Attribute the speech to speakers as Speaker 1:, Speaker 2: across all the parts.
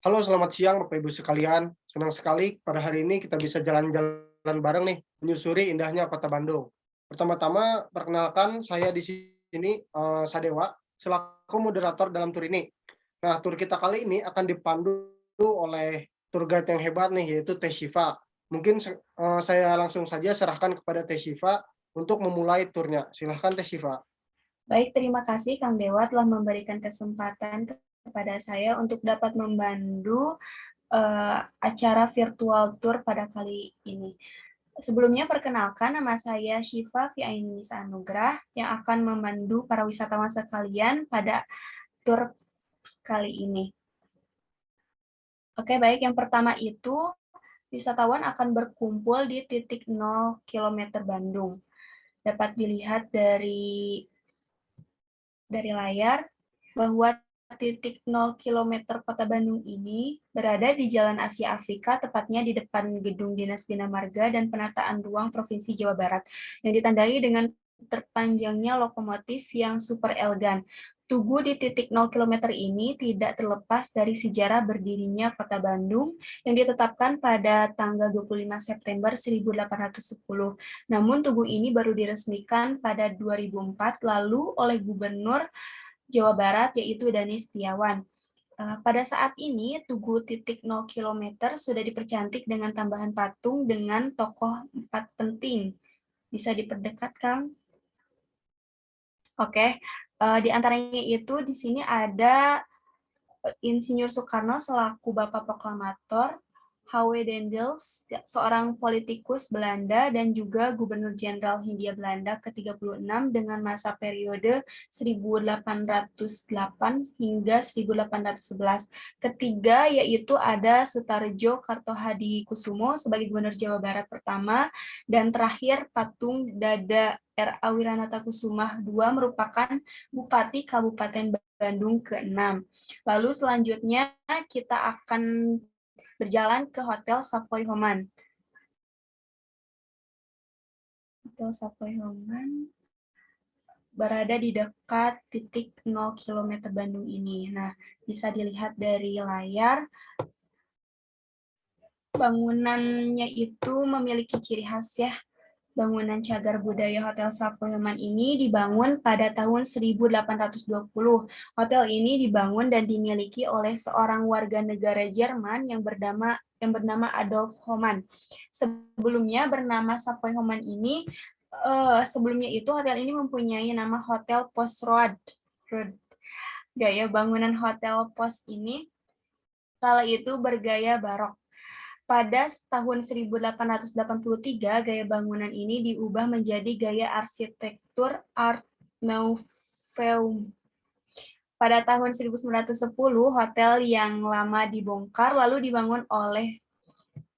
Speaker 1: Halo, selamat siang Bapak Ibu sekalian. Senang sekali pada hari ini kita bisa jalan-jalan bareng nih, menyusuri indahnya Kota Bandung. Pertama-tama, perkenalkan saya di sini Sadewa selaku moderator dalam tur ini. Nah, tur kita kali ini akan dipandu oleh tour guide yang hebat nih, yaitu Teh Shiva. Mungkin saya langsung saja serahkan kepada Teh Shiva untuk memulai turnya. Silahkan Teh Shiva.
Speaker 2: Baik, terima kasih Kang Dewa telah memberikan kesempatan kepada saya untuk dapat membantu acara virtual tour pada kali ini. Sebelumnya perkenalkan, nama saya Syifa Fiainisah Anugrah yang akan memandu para wisatawan sekalian pada tour kali ini. Oke, baik. Yang pertama itu wisatawan akan berkumpul di titik 0 km Bandung. Dapat dilihat dari layar bahwa titik 0 km Kota Bandung ini berada di Jalan Asia Afrika, tepatnya di depan Gedung Dinas Bina Marga dan Penataan Ruang Provinsi Jawa Barat, yang ditandai dengan terpanjangnya lokomotif yang super elegan. Tugu di titik 0 km ini tidak terlepas dari sejarah berdirinya Kota Bandung yang ditetapkan pada tanggal 25 September 1810. Namun Tugu ini baru diresmikan pada 2004 lalu oleh Gubernur Jawa Barat yaitu Dani Setiawan. Pada saat ini, Tugu titik 0 km sudah dipercantik dengan tambahan patung dengan tokoh 4 penting. Bisa diperdekat, Kang? Oke, di antaranya itu di sini ada Insinyur Soekarno selaku Bapak Proklamator, H.W. Dendels, seorang politikus Belanda dan juga Gubernur Jenderal Hindia Belanda ke-36 dengan masa periode 1808 hingga 1811. Ketiga yaitu ada Sutarjo Kartohadikusumo sebagai Gubernur Jawa Barat pertama, dan terakhir patung Dada R.A. Wiranata Kusumah II merupakan Bupati Kabupaten Bandung ke-6. Lalu selanjutnya kita akan berjalan ke Hotel Savoy Homan. Hotel Savoy Homan berada di dekat titik 0 km Bandung ini. Nah, bisa dilihat dari layar, bangunannya itu memiliki ciri khas ya. Bangunan cagar budaya Hotel Savoy Homan ini dibangun pada tahun 1820. Hotel ini dibangun dan dimiliki oleh seorang warga negara Jerman yang bernama Adolf Homan. Sebelumnya bernama Savoy Homan ini, sebelumnya itu hotel ini mempunyai nama Hotel Post Road. Gaya bangunan Hotel Post ini kala itu bergaya barok. Pada tahun 1883, gaya bangunan ini diubah menjadi gaya arsitektur Art Nouveau. Pada tahun 1910, hotel yang lama dibongkar lalu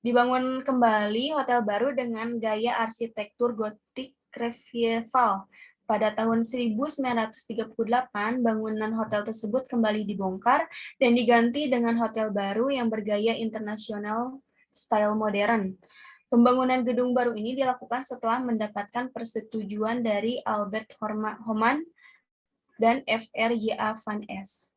Speaker 2: dibangun kembali hotel baru dengan gaya arsitektur gotik revival. Pada tahun 1938, bangunan hotel tersebut kembali dibongkar dan diganti dengan hotel baru yang bergaya internasional style modern. Pembangunan gedung baru ini dilakukan setelah mendapatkan persetujuan dari Albert Homan dan F.R.J.A. van Es.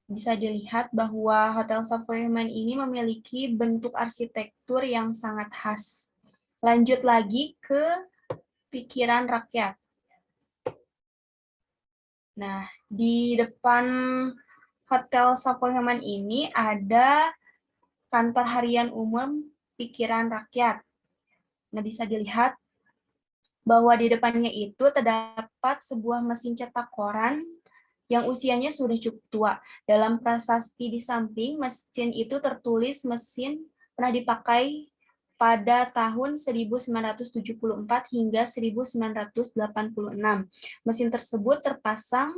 Speaker 2: Bisa dilihat bahwa Hotel Savoy Homan ini memiliki bentuk arsitektur yang sangat khas. Lanjut lagi ke pikiran rakyat. Nah, di depan Hotel Savoy Homan ini ada kantor harian umum pikiran rakyat. Nah, bisa dilihat bahwa di depannya itu terdapat sebuah mesin cetak koran yang usianya sudah cukup tua. Dalam prasasti di samping mesin itu tertulis mesin pernah dipakai pada tahun 1974 hingga 1986. Mesin tersebut terpasang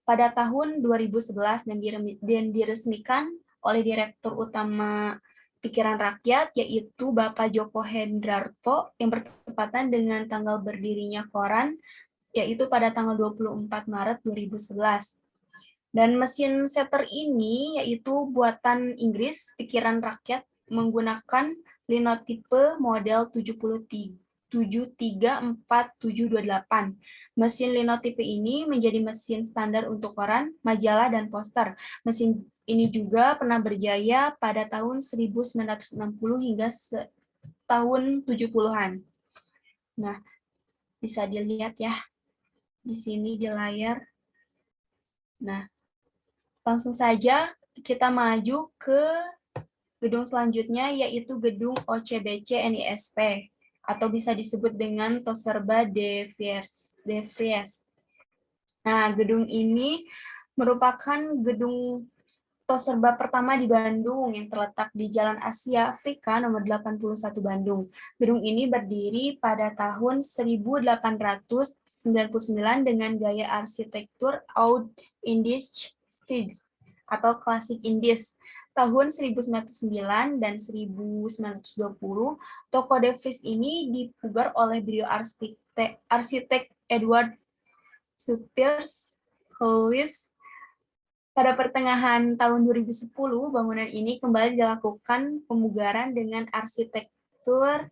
Speaker 2: pada tahun 2011 dan diresmikan oleh Direktur Utama Pikiran Rakyat, yaitu Bapak Joko Hendrarto, yang bertepatan dengan tanggal berdirinya koran, yaitu pada tanggal 24 Maret 2011. Dan mesin setter ini yaitu buatan Inggris, Pikiran Rakyat, menggunakan linotipe model 734728. Mesin linotipe ini menjadi mesin standar untuk koran, majalah, dan poster. Mesin ini juga pernah berjaya pada tahun 1960 hingga tahun 70-an. Nah, bisa dilihat ya di sini di layar. Nah, langsung saja kita maju ke gedung selanjutnya, yaitu gedung OCBC NISP, atau bisa disebut dengan Toserba de Vries. Nah, gedung ini merupakan gedung Toserba pertama di Bandung yang terletak di Jalan Asia Afrika nomor 81 Bandung. Gedung ini berdiri pada tahun 1899 dengan gaya arsitektur Oud Indisch stil atau klasik Indis. Tahun 1909 dan 1920, toko De Vries ini dipugar oleh beliau arsitek Edward Suppiers Hollis. Pada pertengahan tahun 2010, bangunan ini kembali dilakukan pemugaran dengan arsitektur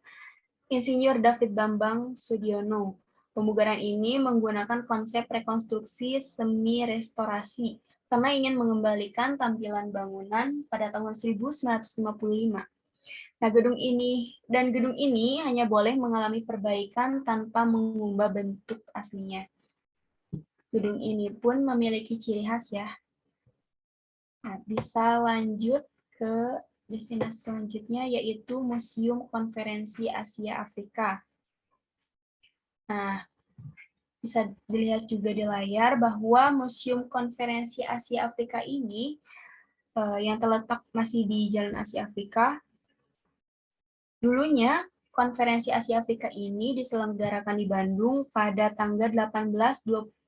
Speaker 2: Insinyur David Bambang Sudiono. Pemugaran ini menggunakan konsep rekonstruksi semi-restorasi karena ingin mengembalikan tampilan bangunan pada tahun 1955. Nah, gedung ini hanya boleh mengalami perbaikan tanpa mengubah bentuk aslinya. Gedung ini pun memiliki ciri khas ya. Nah, bisa lanjut ke destinasi selanjutnya, yaitu Museum Konferensi Asia Afrika. Nah, bisa dilihat juga di layar bahwa Museum Konferensi Asia Afrika ini yang terletak masih di Jalan Asia Afrika. Dulunya, Konferensi Asia Afrika ini diselenggarakan di Bandung pada tanggal 18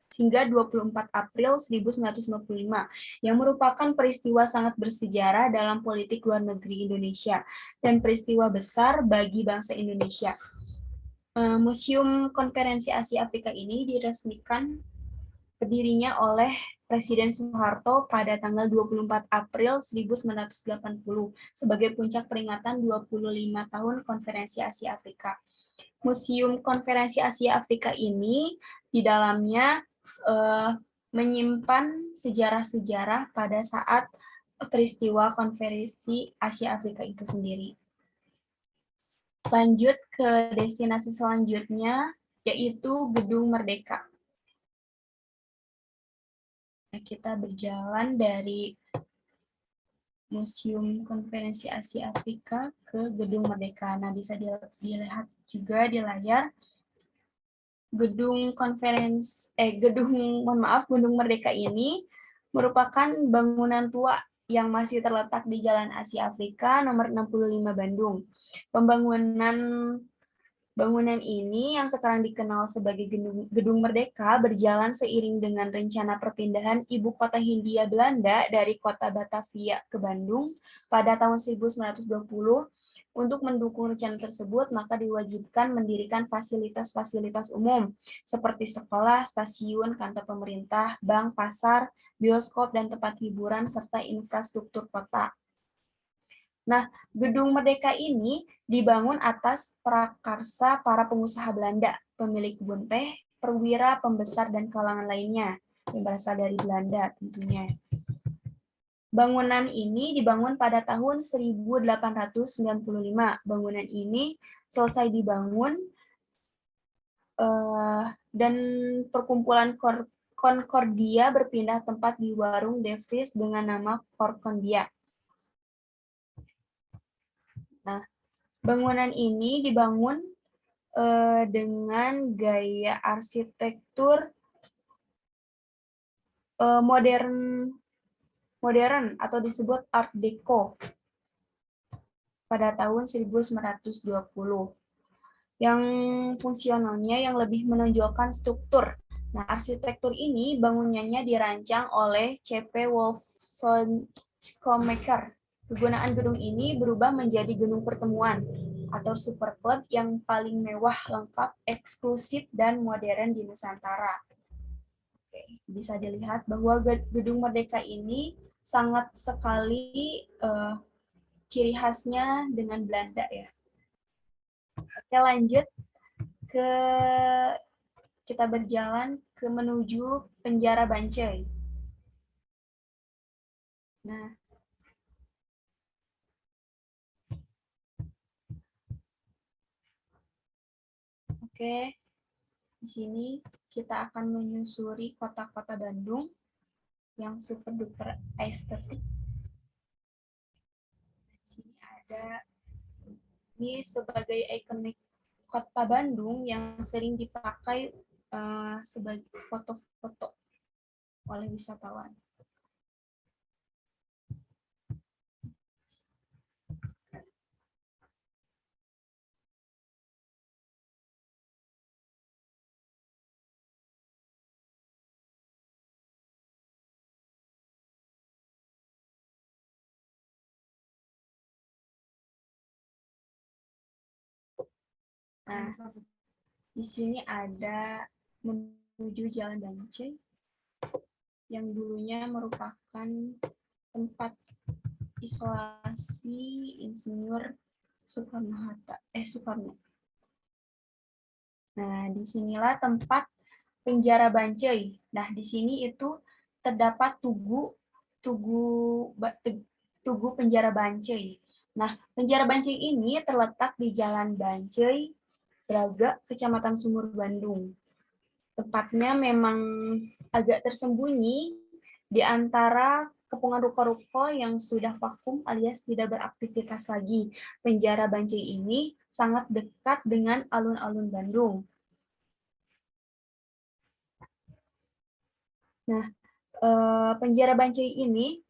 Speaker 2: hingga 24 April 1955, yang merupakan peristiwa sangat bersejarah dalam politik luar negeri Indonesia dan peristiwa besar bagi bangsa Indonesia. Museum Konferensi Asia Afrika ini diresmikan berdirinya oleh Presiden Soeharto pada tanggal 24 April 1980 sebagai puncak peringatan 25 tahun Konferensi Asia Afrika. Museum Konferensi Asia Afrika ini di dalamnya menyimpan sejarah-sejarah pada saat peristiwa Konferensi Asia Afrika itu sendiri. Lanjut ke destinasi selanjutnya, yaitu Gedung Merdeka. Nah, kita berjalan dari Museum Konferensi Asia Afrika ke Gedung Merdeka. Nah, bisa dilihat juga di layar. Gedung Merdeka ini merupakan bangunan tua yang masih terletak di Jalan Asia Afrika nomor 65 Bandung. Bangunan ini yang sekarang dikenal sebagai Gedung Merdeka berjalan seiring dengan rencana perpindahan ibu kota Hindia Belanda dari kota Batavia ke Bandung pada tahun 1920. Untuk mendukung rencana tersebut, maka diwajibkan mendirikan fasilitas-fasilitas umum seperti sekolah, stasiun, kantor pemerintah, bank, pasar, bioskop, dan tempat hiburan, serta infrastruktur kota. Nah, Gedung Merdeka ini dibangun atas prakarsa para pengusaha Belanda, pemilik kebun teh, perwira, pembesar, dan kalangan lainnya yang berasal dari Belanda tentunya. Bangunan ini dibangun pada tahun 1895. Bangunan ini selesai dibangun dan perkumpulan Concordia berpindah tempat di warung De Vries dengan nama Concordia. Nah, bangunan ini dibangun dengan gaya arsitektur modern atau disebut Art Deco pada tahun 1920. Yang fungsionalnya yang lebih menonjolkan struktur. Nah, arsitektur ini bangunannya dirancang oleh C.P. Wolfson Schoemaker. Kegunaan gedung ini berubah menjadi gedung pertemuan atau super club yang paling mewah, lengkap, eksklusif, dan modern di Nusantara. Oke, bisa dilihat bahwa Gedung Merdeka ini sangat sekali ciri khasnya dengan Belanda ya. Oke, lanjut kita berjalan menuju penjara Bancai. Nah, oke. Di sini kita akan menyusuri kota-kota Bandung yang super duper estetik. Di sini ada ini sebagai ikonik kota Bandung yang sering dipakai sebagai foto-foto oleh wisatawan. Nah, di sini ada menuju Jalan Bancai yang dulunya merupakan tempat isolasi Insinyur Soekarno. Nah, disinilah tempat penjara Bancai. Nah, di sini itu terdapat tugu penjara Bancai. Nah, penjara Bancai ini terletak di Jalan Bancai, Braga, Kecamatan Sumur, Bandung. Tempatnya memang agak tersembunyi di antara kepungan ruko-ruko yang sudah vakum alias tidak beraktivitas lagi. Penjara Bancai ini sangat dekat dengan alun-alun Bandung. Nah, penjara Bancai ini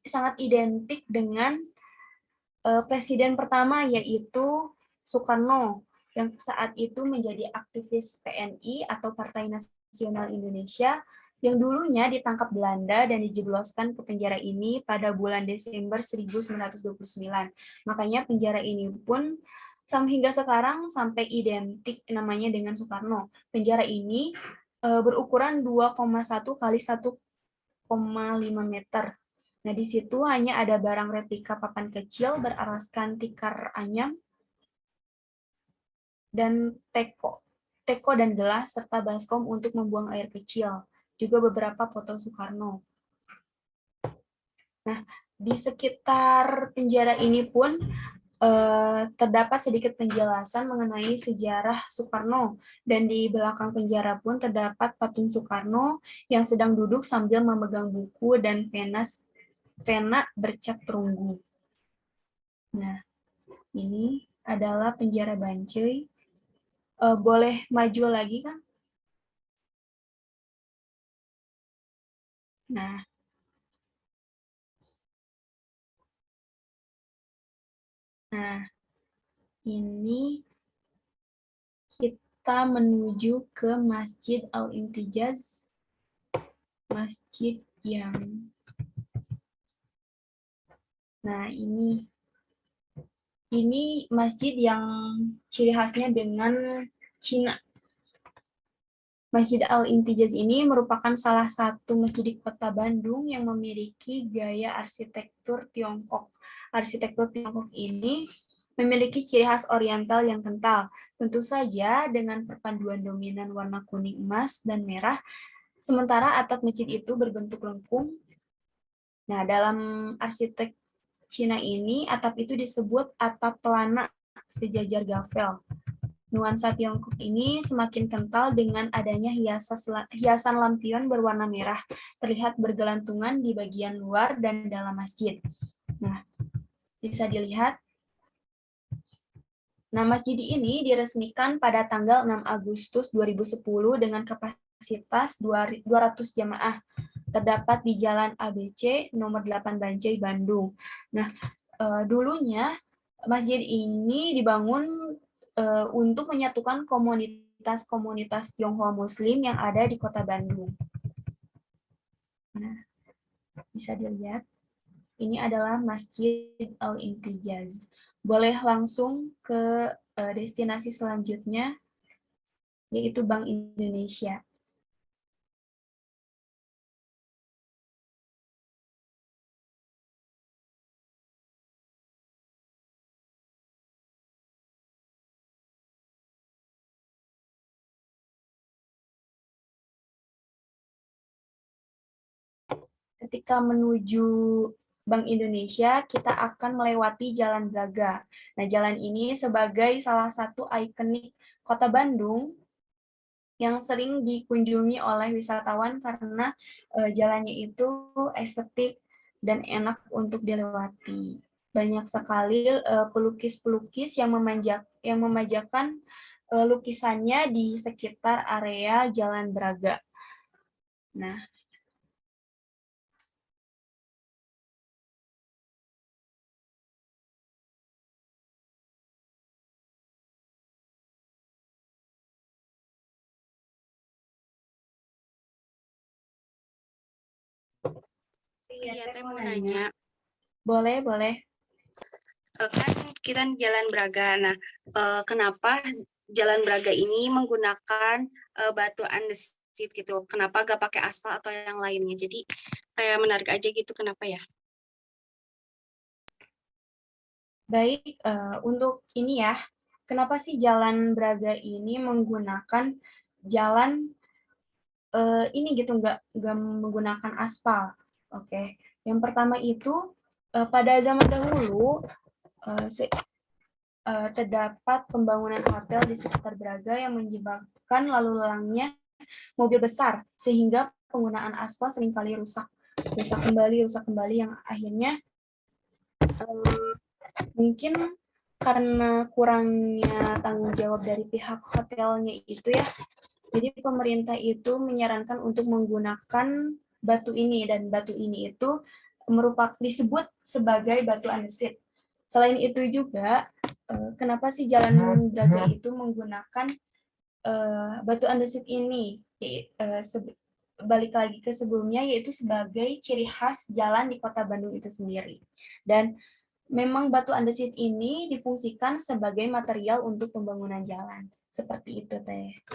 Speaker 2: sangat identik dengan presiden pertama, yaitu Soekarno, yang saat itu menjadi aktivis PNI atau Partai Nasional Indonesia, yang dulunya ditangkap Belanda dan dijebloskan ke penjara ini pada bulan Desember 1929. Makanya penjara ini pun hingga sekarang sampai identik namanya dengan Soekarno. Penjara ini berukuran 2,1 kali 1,5 meter. Nah, di situ hanya ada barang replika papan kecil beralaskan tikar anyam dan teko dan gelas serta baskom untuk membuang air kecil. Juga beberapa foto Soekarno. Nah, di sekitar penjara ini pun terdapat sedikit penjelasan mengenai sejarah Soekarno, dan di belakang penjara pun terdapat patung Soekarno yang sedang duduk sambil memegang buku dan pena bercat perunggu. Nah, ini adalah penjara Bancai. Boleh maju lagi, Kang? Nah, ini kita menuju ke Masjid Al-Intijaz, masjid yang ini masjid yang ciri khasnya dengan Cina. Masjid Al-Intijaz ini merupakan salah satu masjid di kota Bandung yang memiliki gaya arsitektur Tiongkok. Arsitektur Tiongkok ini memiliki ciri khas oriental yang kental. Tentu saja dengan perpaduan dominan warna kuning, emas, dan merah, sementara atap masjid itu berbentuk lengkung. Nah, dalam arsitek Cina ini, atap itu disebut atap pelana sejajar gavel. Nuansa Tiongkok ini semakin kental dengan adanya hiasan lampion berwarna merah, terlihat bergelantungan di bagian luar dan dalam masjid. Nah, bisa dilihat. Nah, masjid ini diresmikan pada tanggal 6 Agustus 2010 dengan kapasitas 200 jamaah. Terdapat di Jalan ABC nomor 8 Bancai, Bandung. Nah, dulunya masjid ini dibangun untuk menyatukan komunitas-komunitas Tionghoa Muslim yang ada di kota Bandung. Nah, bisa dilihat, ini adalah Masjid Al-Intijaz. Boleh langsung ke destinasi selanjutnya, yaitu Bank Indonesia. Ketika menuju Bank Indonesia, kita akan melewati Jalan Braga. Nah, jalan ini sebagai salah satu ikonik Kota Bandung yang sering dikunjungi oleh wisatawan karena jalannya itu estetik dan enak untuk dilewati. Banyak sekali pelukis-pelukis yang memajakan lukisannya di sekitar area Jalan Braga. Nah,
Speaker 3: Iya, Teh mau nanya.
Speaker 2: boleh, boleh.
Speaker 3: Kan kita Jalan Braga. Nah, kenapa Jalan Braga ini menggunakan batu andesit gitu? Kenapa gak pakai aspal atau yang lainnya? Jadi kayak menarik aja gitu, kenapa ya?
Speaker 2: Baik, untuk ini ya, kenapa sih Jalan Braga ini menggunakan jalan ini gitu, nggak menggunakan aspal? Oke, yang pertama itu pada zaman dahulu terdapat pembangunan hotel di sekitar Braga yang menyebabkan lalu lalangnya mobil besar, sehingga penggunaan aspal seringkali rusak kembali yang akhirnya mungkin karena kurangnya tanggung jawab dari pihak hotelnya itu ya, jadi pemerintah itu menyarankan untuk menggunakan batu ini, dan batu ini itu merupakan disebut sebagai batu andesit. Selain itu juga, kenapa sih Jalan Braga itu menggunakan batu andesit ini? Balik lagi ke sebelumnya, yaitu sebagai ciri khas jalan di Kota Bandung itu sendiri. Dan memang batu andesit ini difungsikan sebagai material untuk pembangunan jalan. Seperti itu, Teh.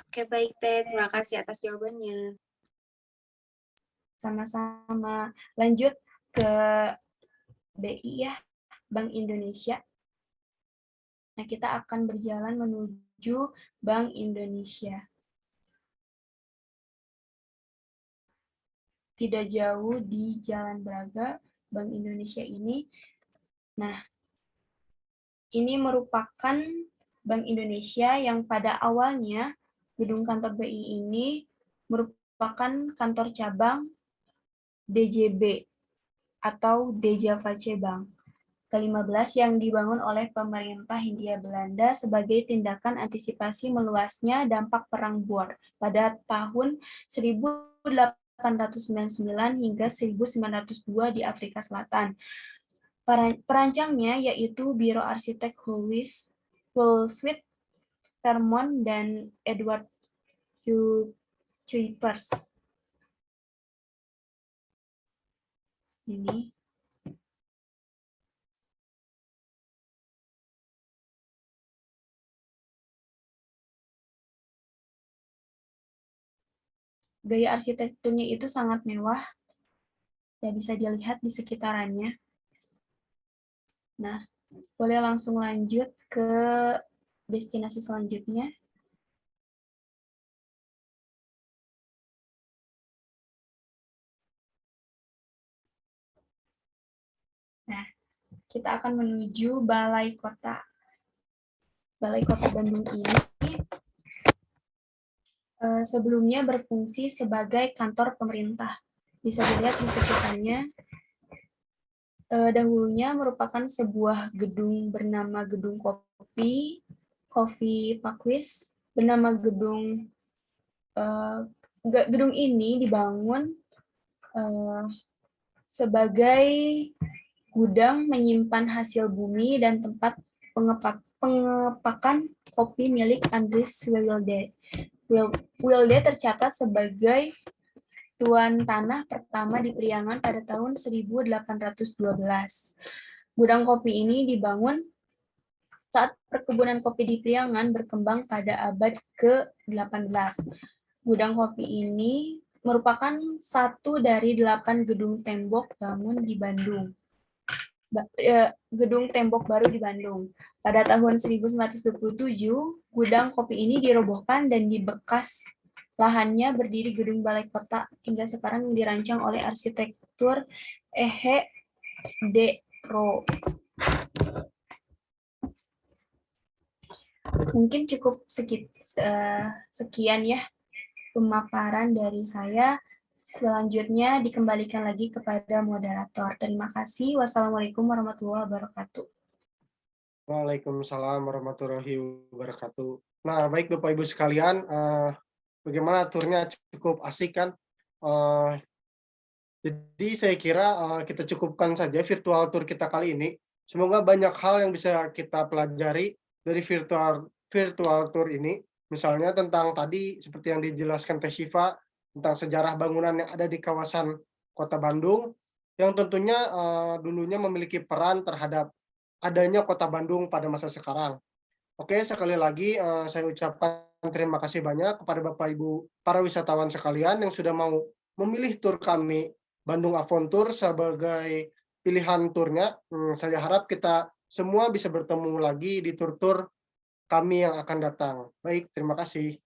Speaker 3: Oke, baik Teh. Terima kasih atas jawabannya.
Speaker 2: Sama-sama. Lanjut ke BI ya, Bank Indonesia. Nah, kita akan berjalan menuju Bank Indonesia. Tidak jauh di Jalan Braga, Bank Indonesia ini. Nah, ini merupakan Bank Indonesia yang pada awalnya gedung kantor BI ini merupakan kantor cabang DJB atau Djavace Bank ke-15 yang dibangun oleh pemerintah Hindia Belanda sebagai tindakan antisipasi meluasnya dampak Perang Boer pada tahun 1899 hingga 1902 di Afrika Selatan. Perancangnya yaitu Biro Arsitek Hulswit Vermont dan Edward Kuipers. Ini gaya arsitekturnya itu sangat mewah, ya bisa dilihat di sekitarannya. Nah, boleh langsung lanjut ke destinasi selanjutnya. Nah, kita akan menuju Balai Kota. Balai Kota Bandung ini sebelumnya berfungsi sebagai kantor pemerintah. Bisa dilihat di sekitarnya. Dahulunya merupakan sebuah gedung bernama Gedung Kopi Pakwis, bernama gedung ini dibangun sebagai gudang menyimpan hasil bumi dan tempat pengepakan kopi milik Andries Wilde. Wilde tercatat sebagai tuan tanah pertama di Priangan pada tahun 1812. Gudang kopi ini dibangun saat perkebunan kopi di Priangan berkembang pada abad ke-18. Gudang kopi ini merupakan satu dari 8 gedung tembok bangun di Bandung. Gedung tembok baru di Bandung. Pada tahun 1927, gudang kopi ini dirobohkan dan dibekas Lahannya berdiri gedung balai kota hingga sekarang dirancang oleh arsitektur Ehe Dero. Mungkin cukup sekian ya pemaparan dari saya. Selanjutnya dikembalikan lagi kepada moderator. Terima kasih. Wassalamualaikum warahmatullahi wabarakatuh.
Speaker 1: Waalaikumsalam warahmatullahi wabarakatuh. Nah, baik Bapak Ibu sekalian, bagaimana turnya cukup asik kan? Jadi saya kira kita cukupkan saja virtual tour kita kali ini. Semoga banyak hal yang bisa kita pelajari dari virtual tour ini. Misalnya tentang tadi seperti yang dijelaskan Teh Syifa tentang sejarah bangunan yang ada di kawasan Kota Bandung yang tentunya dulunya memiliki peran terhadap adanya Kota Bandung pada masa sekarang. Oke, sekali lagi saya ucapkan terima kasih banyak kepada Bapak Ibu para wisatawan sekalian yang sudah mau memilih tur kami Bandung Avon Tour sebagai pilihan turnya. Saya harap kita semua bisa bertemu lagi di tur-tur kami yang akan datang. Baik, terima kasih.